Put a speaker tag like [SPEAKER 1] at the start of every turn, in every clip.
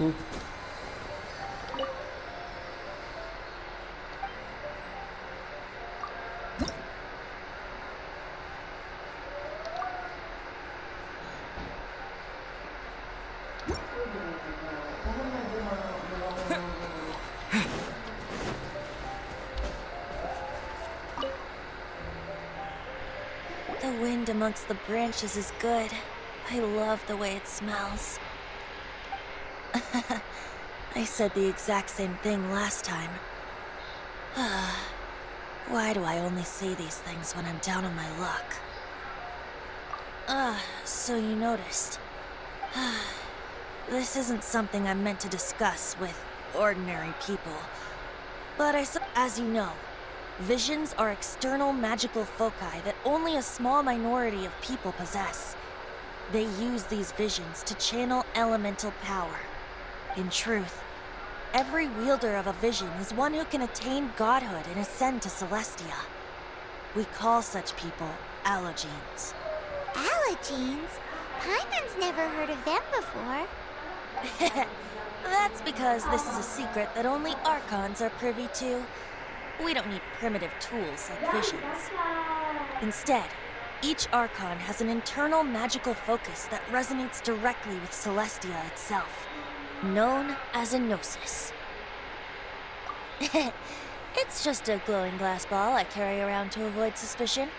[SPEAKER 1] The wind amongst the branches is good. I love the way it smells. I said the exact same thing last time. Why do I only say these things when I'm down on my luck? So you noticed. This isn't something I'm meant to discuss with ordinary people. But as you know, visions are external magical foci that only a small minority of people possess. They use these visions to channel elemental power. In truth, every wielder of a vision is one who can attain godhood and ascend to Celestia. We call such people Allogenes.
[SPEAKER 2] Allogenes? Paimon's never heard of them before.
[SPEAKER 1] That's because this is a secret that only Archons are privy to. We don't need primitive tools like visions. Instead, each Archon has an internal magical focus that resonates directly with Celestia itself, known as a gnosis. It's just a glowing glass ball I carry around to avoid suspicion.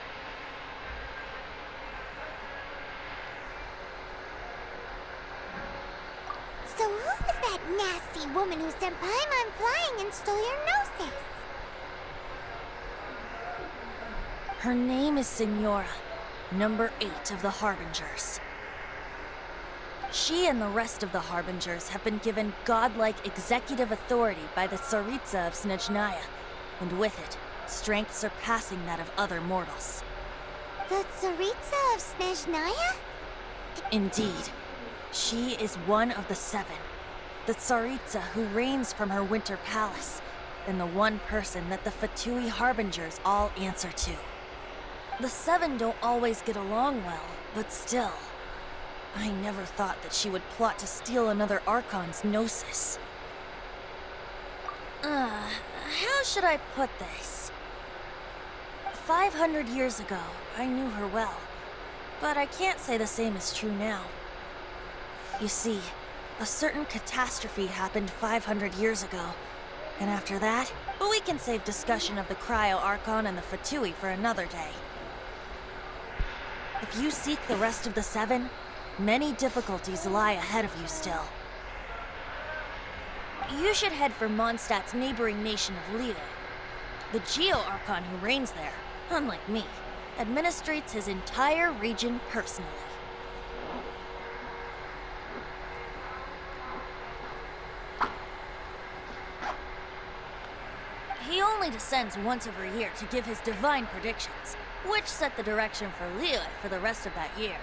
[SPEAKER 2] So who was that nasty woman who sent Paimon flying and stole your gnosis?
[SPEAKER 1] Her name is Signora, number 8 of the Harbingers. She and the rest of the Harbingers have been given godlike executive authority by the Tsaritsa of Snezhnaya, and with it, strength surpassing that of other mortals.
[SPEAKER 2] The Tsaritsa of Snezhnaya?
[SPEAKER 1] Indeed. She is one of the 7, the Tsaritsa who reigns from her winter palace, and the one person that the Fatui Harbingers all answer to. The 7 don't always get along well, but still. I never thought that she would plot to steal another Archon's gnosis. How should I put this? 500 years ago, I knew her well, but I can't say the same is true now. You see, a certain catastrophe happened 500 years ago, and after that, we can save discussion of the Cryo-Archon and the Fatui for another day. If you seek the rest of the 7, many difficulties lie ahead of you still. You should head for Mondstadt's neighboring nation of Liyue. The Geo-Archon who reigns there, unlike me, administrates his entire region personally. He only descends once every year to give his divine predictions, which set the direction for Liyue for the rest of that year.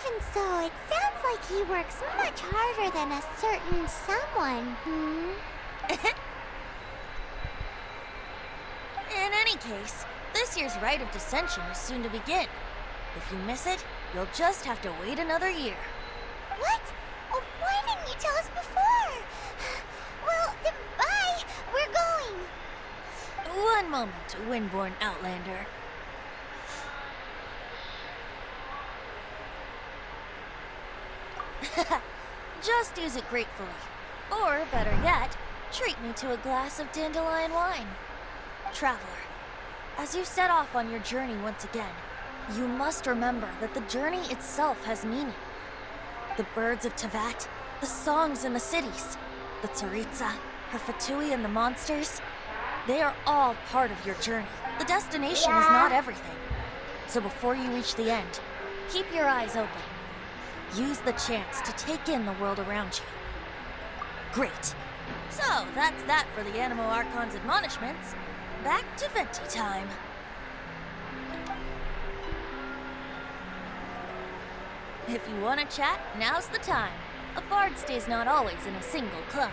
[SPEAKER 2] Even so, it sounds like he works much harder than a certain someone,
[SPEAKER 1] In any case, this year's Rite of Dissension is soon to begin. If you miss it, you'll just have to wait another year.
[SPEAKER 2] What? Oh, why didn't you tell us before? Well, then bye! We're going!
[SPEAKER 1] One moment, Windborn Outlander. Just use it gratefully. Or, better yet, treat me to a glass of dandelion wine. Traveler, as you set off on your journey once again, you must remember that the journey itself has meaning. The birds of Tevat, the songs in the cities, the Tsaritsa, her Fatui and the monsters, they are all part of your journey. The destination is not everything. So before you reach the end, keep your eyes open. Use the chance to take in the world around you. Great. So, that's that for the Animo Archon's admonishments. Back to Venti time. If you want to chat, now's the time. A bard stays not always in a single club.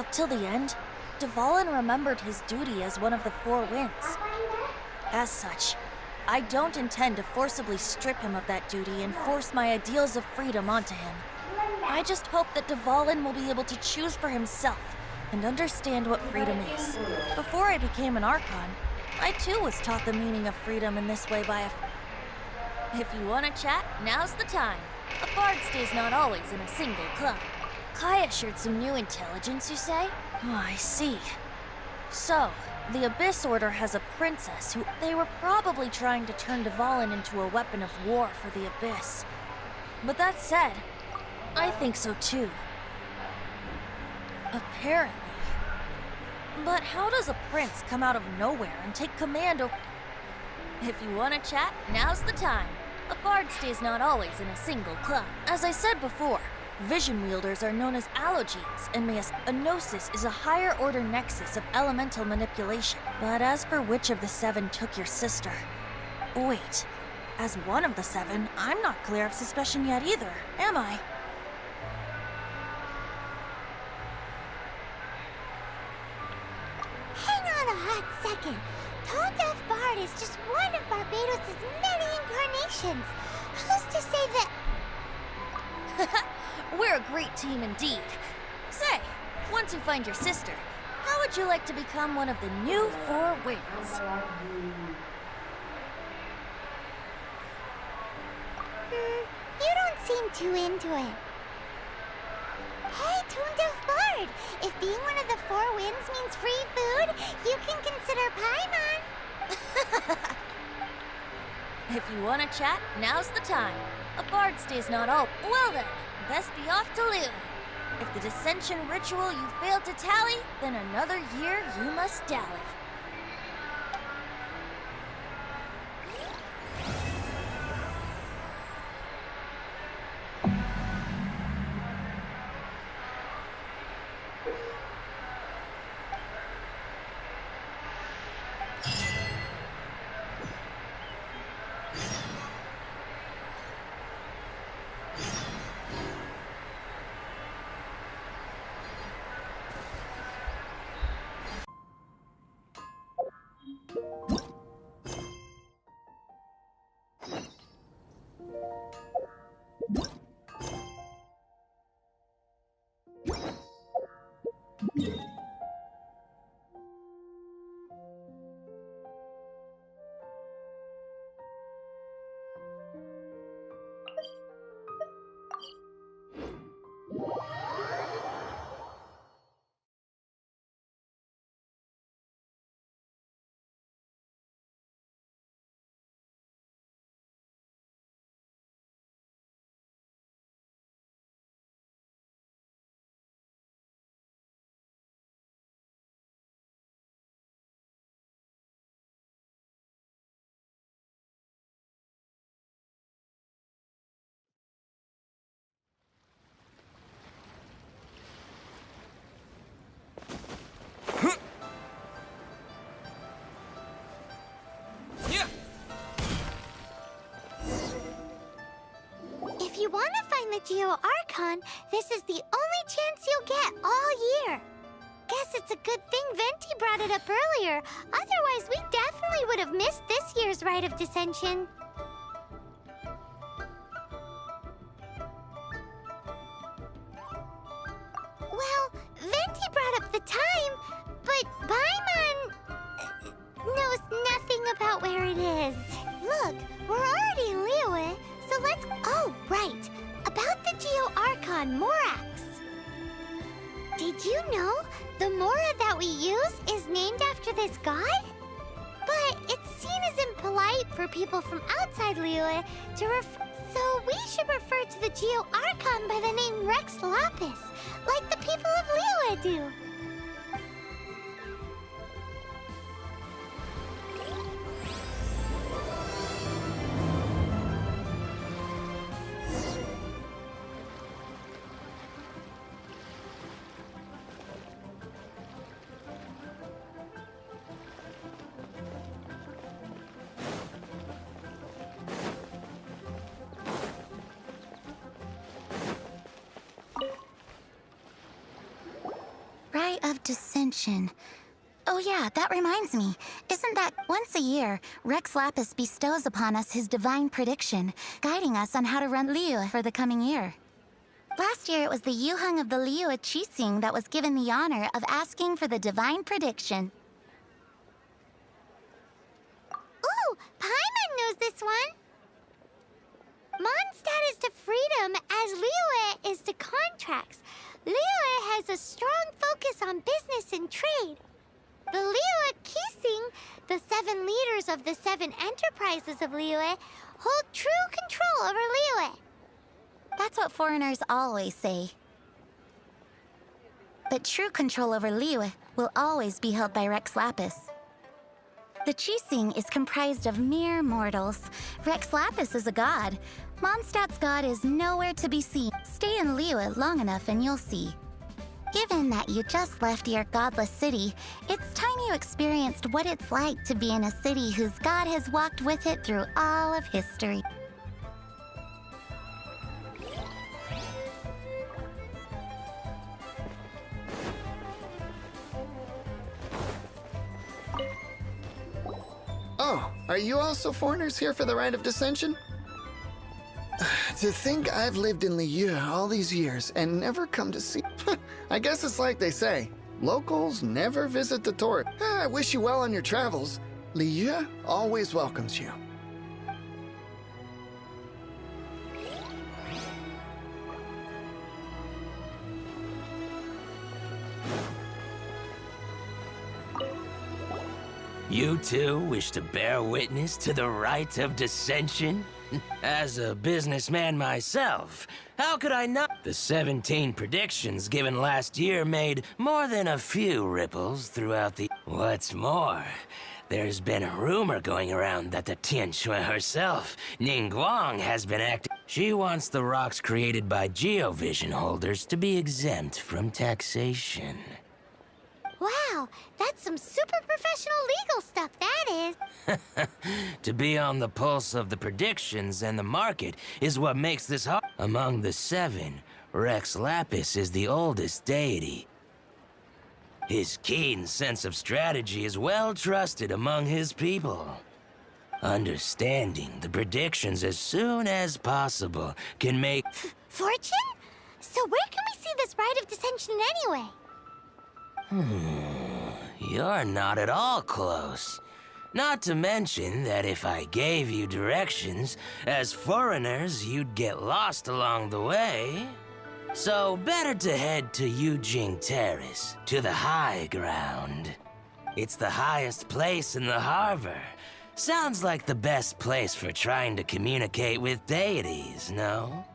[SPEAKER 1] Up till the end, Dvalin remembered his duty as one of the Four Winds. As such, I don't intend to forcibly strip him of that duty and force my ideals of freedom onto him. I just hope that Dvalin will be able to choose for himself and understand what freedom is. Before I became an Archon, I too was taught the meaning of freedom in this way by a... If you want to chat, now's the time. A bard stays not always in a single club. Kaya shared some new intelligence, you say? Oh, I see. So, the Abyss Order has a princess who they were probably trying to turn Dvalin into a weapon of war for the Abyss. But that said, I think so too. Apparently. But how does a prince come out of nowhere and take command over... If you want to chat, now's the time. A bard stays not always in a single club. As I said before, vision wielders are known as allogenes, and a gnosis is a higher order nexus of elemental manipulation. But as for which of the seven took your sister... Wait, as one of the seven, I'm not clear of suspicion yet either, am I?
[SPEAKER 2] Hang on a hot second. Tone Deaf Bard is just one of Barbados' many incarnations. Who's to say that...
[SPEAKER 1] We're a great team indeed. Say, once you find your sister, how would you like to become one of the new Four Winds?
[SPEAKER 2] You don't seem too into it. Hey, Tone Deaf Bard! If being one of the Four Winds means free food, you can consider Paimon.
[SPEAKER 1] If you want to chat, now's the time. A bard stays not all. Well then, best be off to Liu. If the dissension ritual you failed to tally, then another year you must dally.
[SPEAKER 2] If you want to find the Geo Archon, this is the only chance you'll get all year. Guess it's a good thing Venti brought it up earlier. Otherwise, we definitely would have missed this year's Rite of Dissension. Well, Venti brought up the time, but Paimon knows nothing about where it is. Look, we're already in Liyue, so let's... Oh, right. About the Geo Archon Morax. Did you know the Mora that we use is named after this god? But it's seen as impolite for people from outside Liyue to refer... So we should refer to the Geo Archon by the name Rex Lapis, like the people of Liyue do.
[SPEAKER 3] of Dissension. Oh yeah, that reminds me. Isn't that once a year, Rex Lapis bestows upon us his divine prediction, guiding us on how to run Liyue for the coming year? Last year, it was the Yuheng of the Liyue Qixing that was given the honor of asking for the divine prediction.
[SPEAKER 2] Ooh, Paimon knows this one! Mondstadt is to freedom as Liyue is to contracts. Liyue has a strong focus on business and trade. The Liyue Qixing, the 7 leaders of the 7 enterprises of Liyue, hold true control over Liyue.
[SPEAKER 3] That's what foreigners always say. But true control over Liyue will always be held by Rex Lapis. The Qixing is comprised of mere mortals. Rex Lapis is a god. Mondstadt's god is nowhere to be seen. Stay in Liyue long enough and you'll see. Given that you just left your godless city, it's time you experienced what it's like to be in a city whose god has walked with it through all of history.
[SPEAKER 4] Oh, are you also foreigners here for the Rite of Dissension? To think I've lived in Liyue all these years and never come to see... I guess it's like they say, locals never visit the tourist. I wish you well on your travels. Liyue always welcomes you.
[SPEAKER 5] You too wish to bear witness to the rite of dissension? As a businessman myself, how could I not? The 17 predictions given last year made more than a few ripples throughout the... What's more, there's been a rumor going around that the Tianshui herself, Ningguang, has been acting... She wants the rocks created by geovision holders to be exempt from taxation.
[SPEAKER 2] Wow, that's some super professional legal stuff, that is.
[SPEAKER 5] To be on the pulse of the predictions and the market is what makes this hard. Among the 7, Rex Lapis is the oldest deity. His keen sense of strategy is well trusted among his people. Understanding the predictions as soon as possible can make...
[SPEAKER 2] Fortune? So where can we see this Rite of Dissension anyway?
[SPEAKER 5] You're not at all close. Not to mention that if I gave you directions, as foreigners, you'd get lost along the way. So better to head to Yujing Terrace, to the high ground. It's the highest place in the harbor. Sounds like the best place for trying to communicate with deities, no?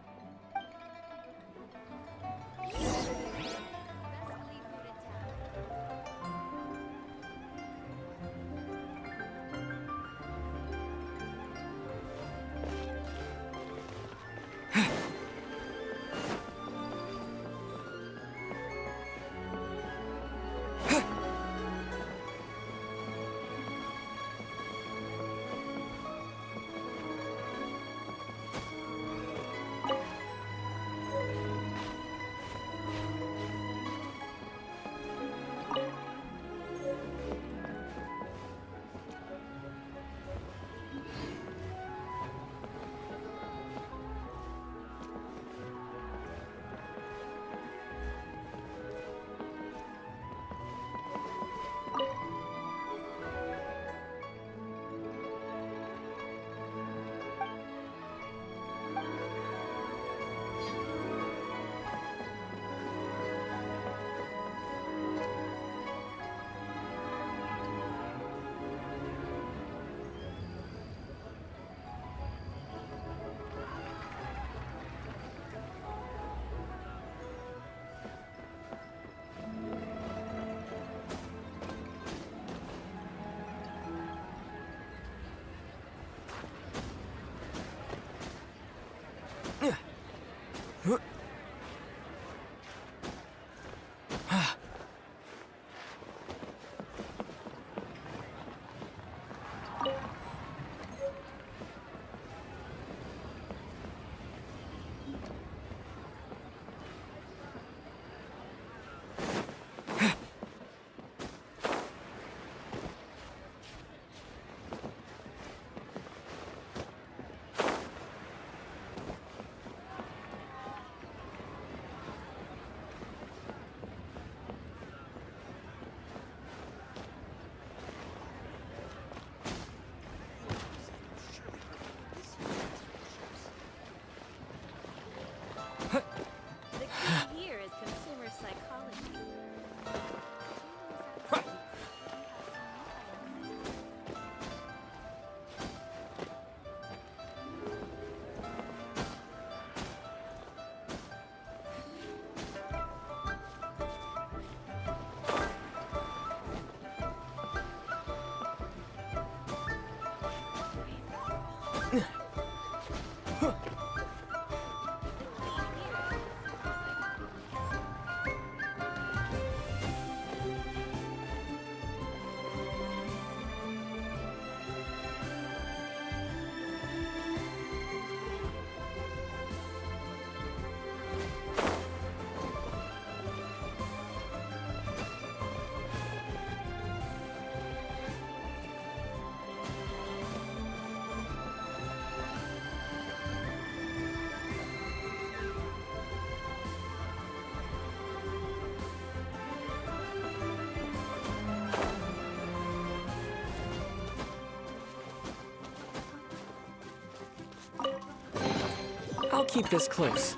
[SPEAKER 6] keep this close.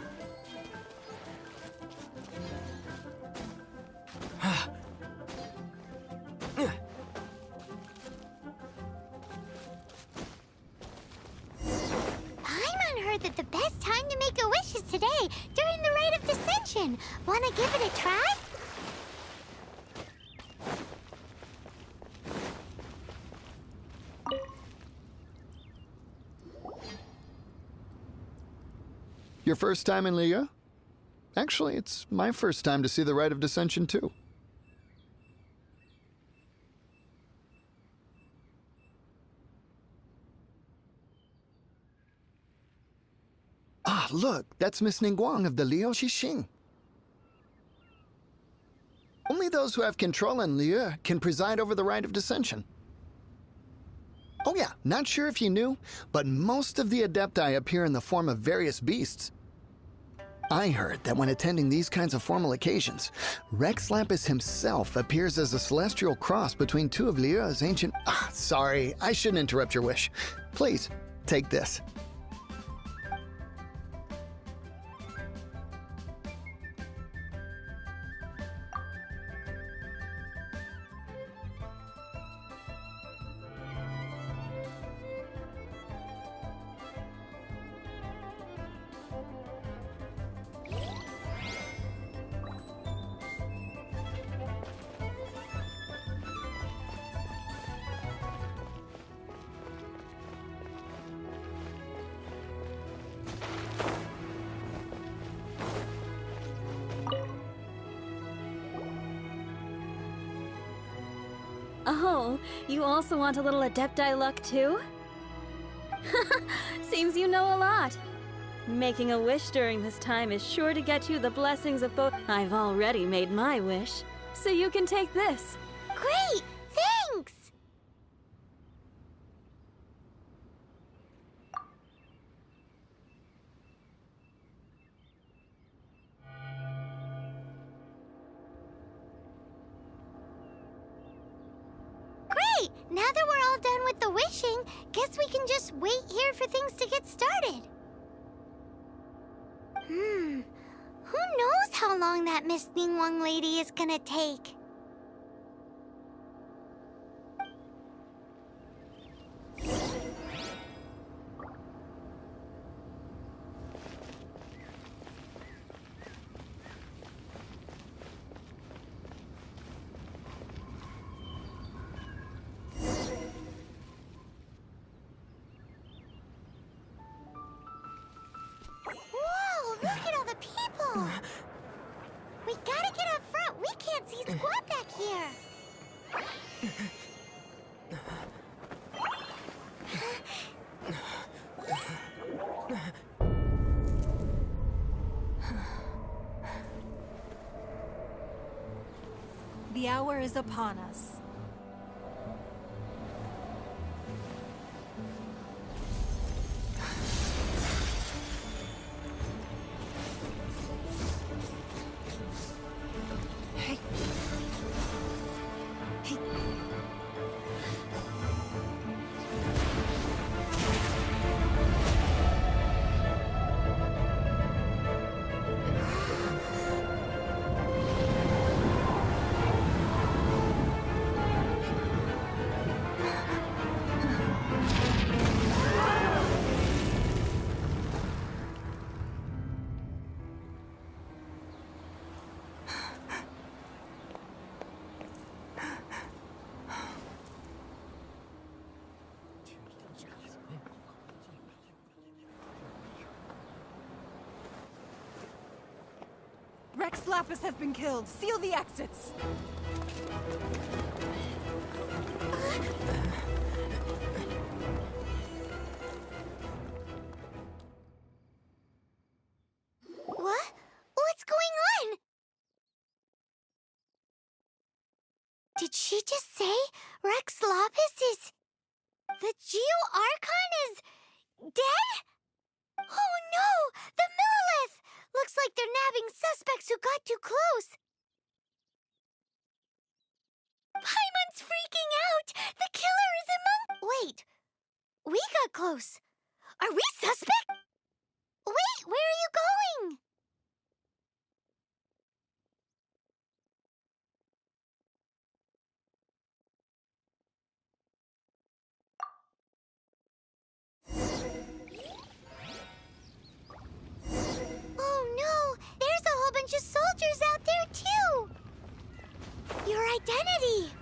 [SPEAKER 2] Paimon heard that the best time to make a wish is today, during the Rite of Dissension. Wanna give it a try?
[SPEAKER 4] Your first time in Liyue? Actually, it's my first time to see the Rite of Dissension, too. Ah, look, that's Miss Ningguang of the Liu Xixing. Only those who have control in Liyue can preside over the Rite of Dissension. Oh yeah, not sure if you knew, but most of the Adepti appear in the form of various beasts. I heard that when attending these kinds of formal occasions, Rex Lapis himself appears as a celestial cross between two of Liyue's ancient... Ah, sorry, I shouldn't interrupt your wish. Please, take this.
[SPEAKER 7] Oh, you also want a little Adepti luck too? Seems you know a lot. Making a wish during this time is sure to get you the blessings of both. I've already made my wish, so you can take this.
[SPEAKER 2] Great! Thanks! Great! Now that we're all done with the wishing, guess we can just wait here for things to get started. Who knows how long that Miss Ningguang lady is gonna take? Whoa, look at all the people! We gotta get up front. We can't see squat back here.
[SPEAKER 8] The hour is upon us. Rex Lapis has been killed. Seal the exits.
[SPEAKER 2] What? What's going on? Did she just say Rex Lapis is... The Geo Archon is... dead? Oh no! The Millilith! Looks like they're nabbing suspects who got too close. Paimon's freaking out! The killer is among... Wait. We got close. Are we suspect? Wait, where are you going? Oh no! There's a whole bunch of soldiers out there too! Your identity!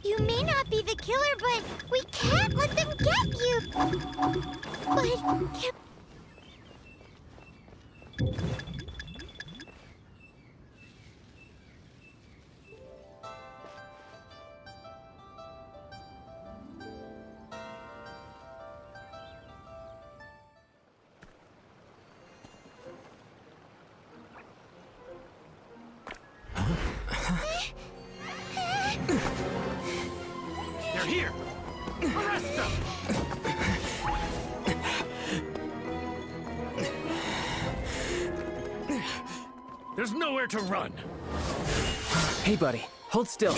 [SPEAKER 2] You may not be the killer, but we can't let them get you! But can...
[SPEAKER 6] They're here! Arrest them! There's nowhere to run!
[SPEAKER 9] Hey, buddy. Hold still.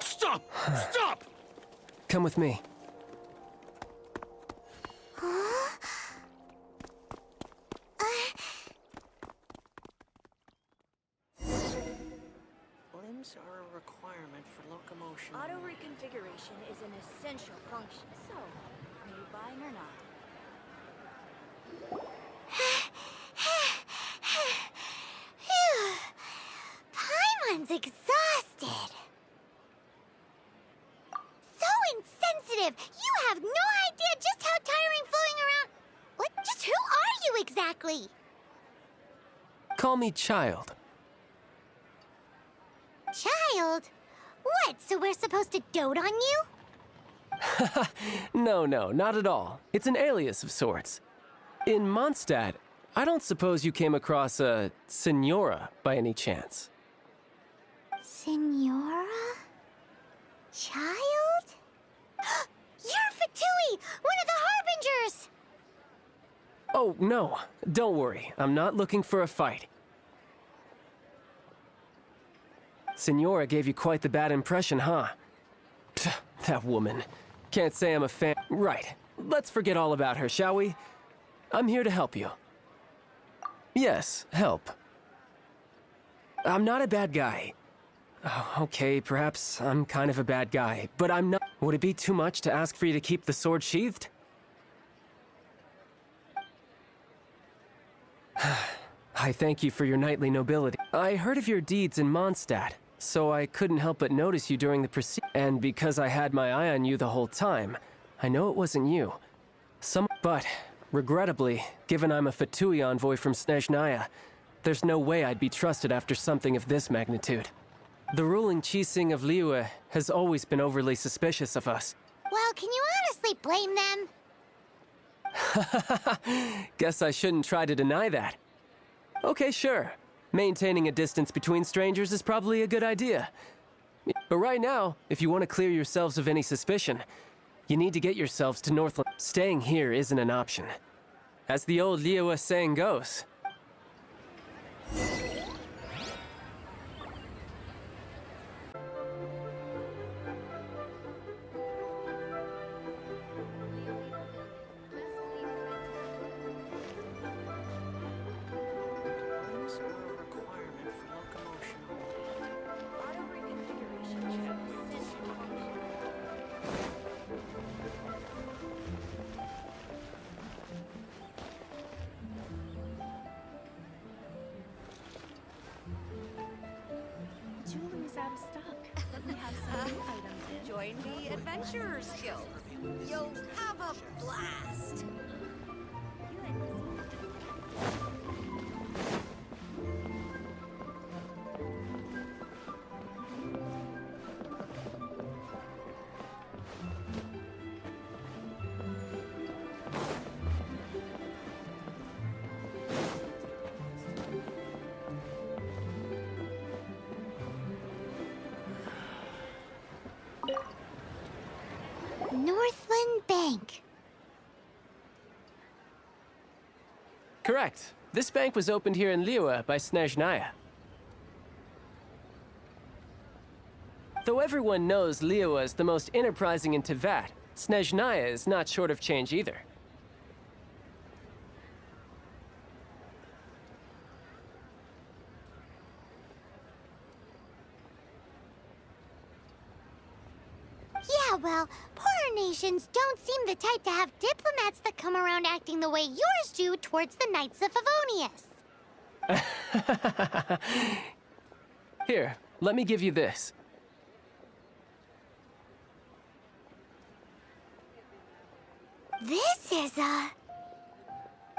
[SPEAKER 6] Stop! Stop!
[SPEAKER 9] Come with me.
[SPEAKER 10] Limbs are a requirement for locomotion.
[SPEAKER 1] Auto reconfiguration is an essential function. So, are you buying or not?
[SPEAKER 2] Phew. Paimon's exhausted. So insensitive! You have no idea just how tiring floating around... What? Just who are you exactly?
[SPEAKER 9] Call me Child.
[SPEAKER 2] Child? What, so we're supposed to dote on you?
[SPEAKER 9] No, not at all. It's an alias of sorts. In Mondstadt, I don't suppose you came across a Senora by any chance.
[SPEAKER 2] Senora? Child? You're Fatui, one of the Harbingers!
[SPEAKER 9] Oh, no. Don't worry. I'm not looking for a fight. Senora gave you quite the bad impression, huh? Pfft, that woman. Can't say I'm a fan. Right. Let's forget all about her, shall we? I'm here to help you. Yes, help. I'm not a bad guy. Oh, okay, perhaps I'm kind of a bad guy, but I'm not. Would it be too much to ask for you to keep the sword sheathed? I thank you for your knightly nobility. I heard of your deeds in Mondstadt, so I couldn't help but notice you during the proceedings. And because I had my eye on you the whole time, I know it wasn't you. But, regrettably, given I'm a Fatui envoy from Snezhnaya, there's no way I'd be trusted after something of this magnitude. The ruling Qixing of Liyue has always been overly suspicious of us.
[SPEAKER 2] Well, can you honestly blame them?
[SPEAKER 9] Guess I shouldn't try to deny that. Okay, sure. Maintaining a distance between strangers is probably a good idea. But right now, if you want to clear yourselves of any suspicion, you need to get yourselves to Northland. Staying here isn't an option. As the old Liyue saying goes.
[SPEAKER 10] Limbs are a requirement for locomotion.
[SPEAKER 1] Auto reconfiguration is an essential function.
[SPEAKER 8] Jewelry's out of stock, but we have some new items in.
[SPEAKER 11] Join the Adventurers Guild. You'll have a blast.
[SPEAKER 2] Northland Bank.
[SPEAKER 9] Correct. This bank was opened here in Liyue by Snezhnaya. Though everyone knows Liyue is the most enterprising in Teyvat, Snezhnaya is not short of change either.
[SPEAKER 2] Yeah, well, poorer nations don't seem the type to have diplomats that come around acting the way yours do towards the Knights of Favonius.
[SPEAKER 9] Here, let me give you this.
[SPEAKER 2] This is a...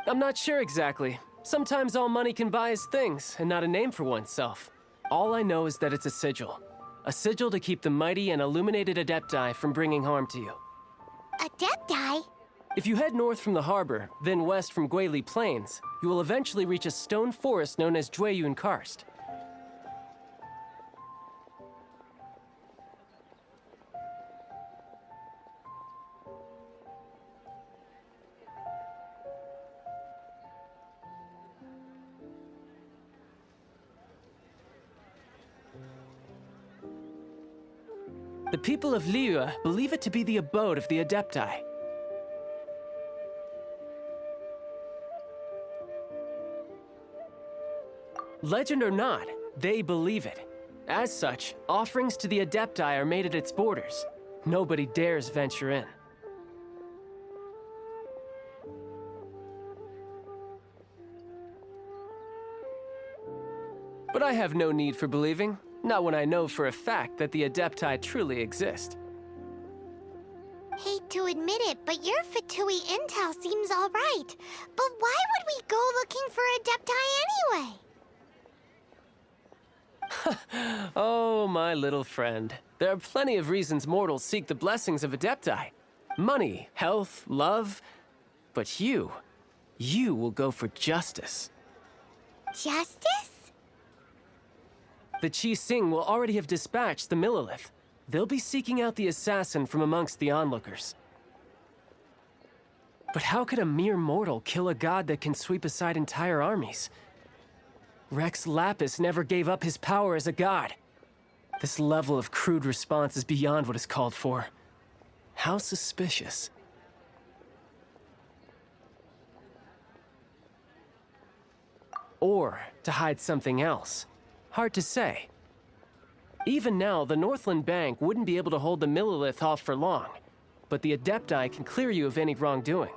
[SPEAKER 9] I'm not sure exactly. Sometimes all money can buy is things, and not a name for oneself. All I know is that it's a sigil. A sigil to keep the mighty and illuminated Adepti from bringing harm to you.
[SPEAKER 2] Adepti?
[SPEAKER 9] If you head north from the harbor, then west from Guili Plains, you will eventually reach a stone forest known as Jueyun Karst. The people of Liyue believe it to be the abode of the Adepti. Legend or not, they believe it. As such, offerings to the Adepti are made at its borders. Nobody dares venture in. But I have no need for believing. Not when I know for a fact that the Adepti truly exist.
[SPEAKER 2] Hate to admit it, but your Fatui intel seems all right. But why would we go looking for Adepti anyway?
[SPEAKER 9] Oh, my little friend. There are plenty of reasons mortals seek the blessings of Adepti. Money, health, love. But you will go for justice.
[SPEAKER 2] Justice?
[SPEAKER 9] The Qi Sing will already have dispatched the Millilith. They'll be seeking out the assassin from amongst the onlookers. But how could a mere mortal kill a god that can sweep aside entire armies? Rex Lapis never gave up his power as a god. This level of crude response is beyond what is called for. How suspicious. Or to hide something else. Hard to say. Even now, the Northland Bank wouldn't be able to hold the Millilith off for long, but the Adepti can clear you of any wrongdoing.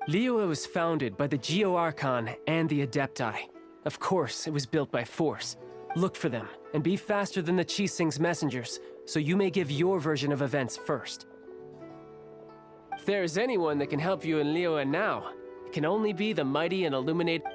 [SPEAKER 9] Liyue was founded by the Geo-Archon and the Adepti. Of course, it was built by force. Look for them, and be faster than the Qi Sing's messengers, so you may give your version of events first. If there is anyone that can help you in Liyue now, it can only be the mighty and illuminated...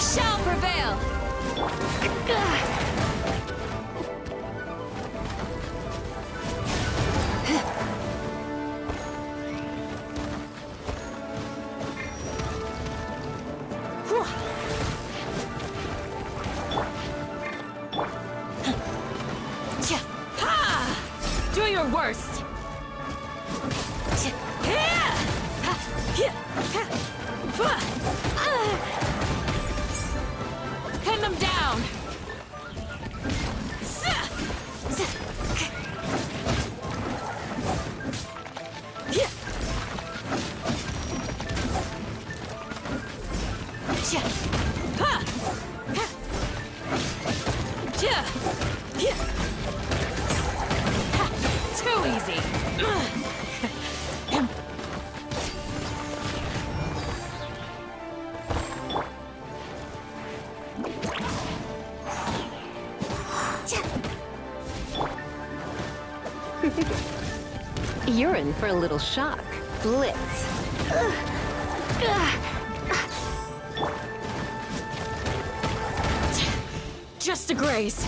[SPEAKER 7] shall prevail! Do your worst! Pin them down! Too easy!
[SPEAKER 12] You're in for a little shock. Blitz.
[SPEAKER 7] Just a graze.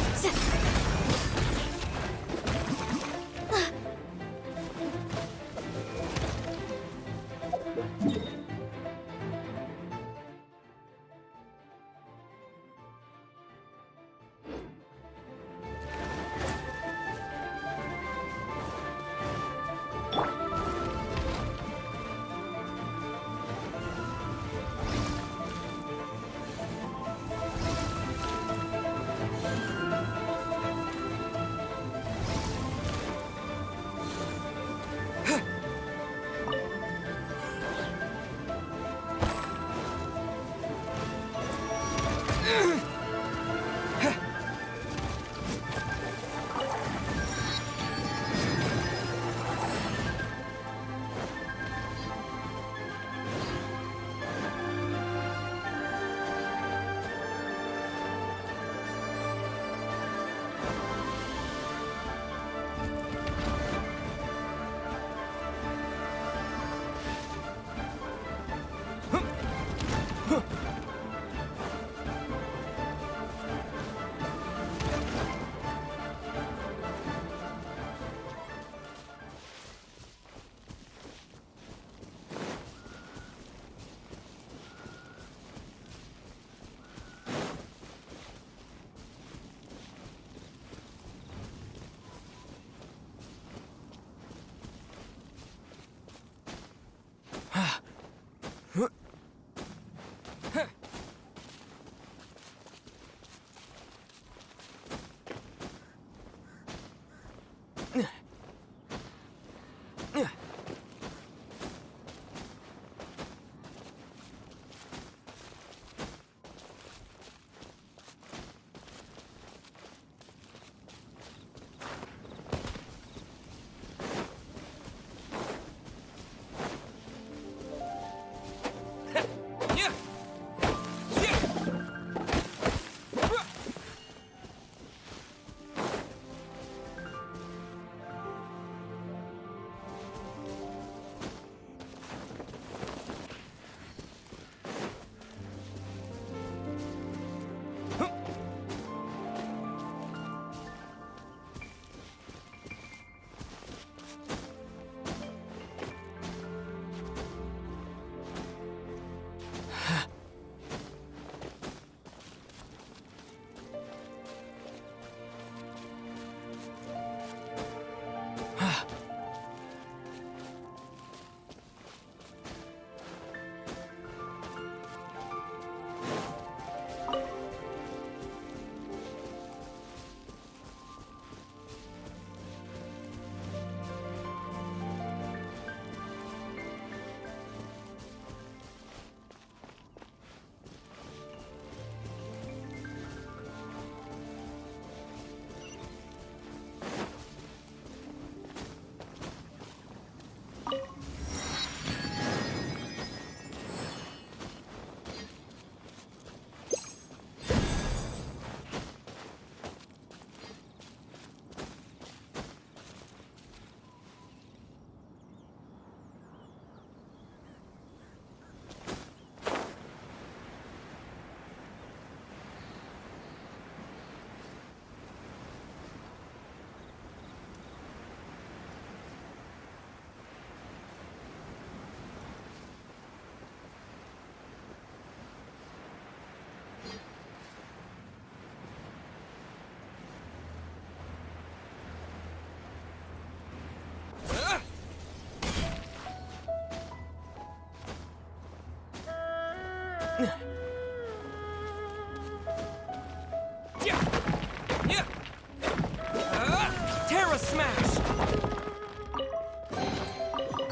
[SPEAKER 9] Terra Smash!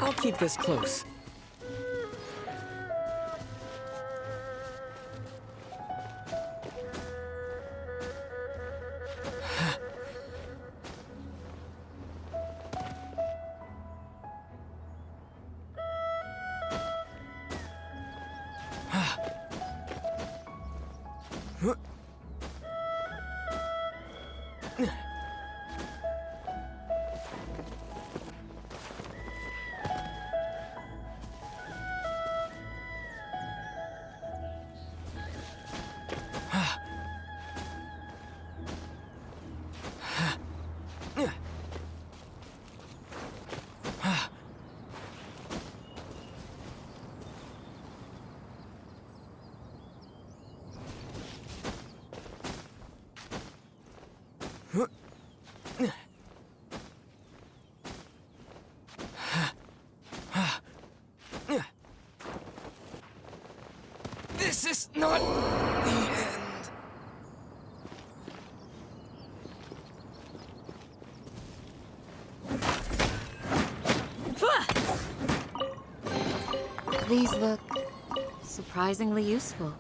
[SPEAKER 9] I'll keep this close. This is not the end.
[SPEAKER 7] These look surprisingly useful.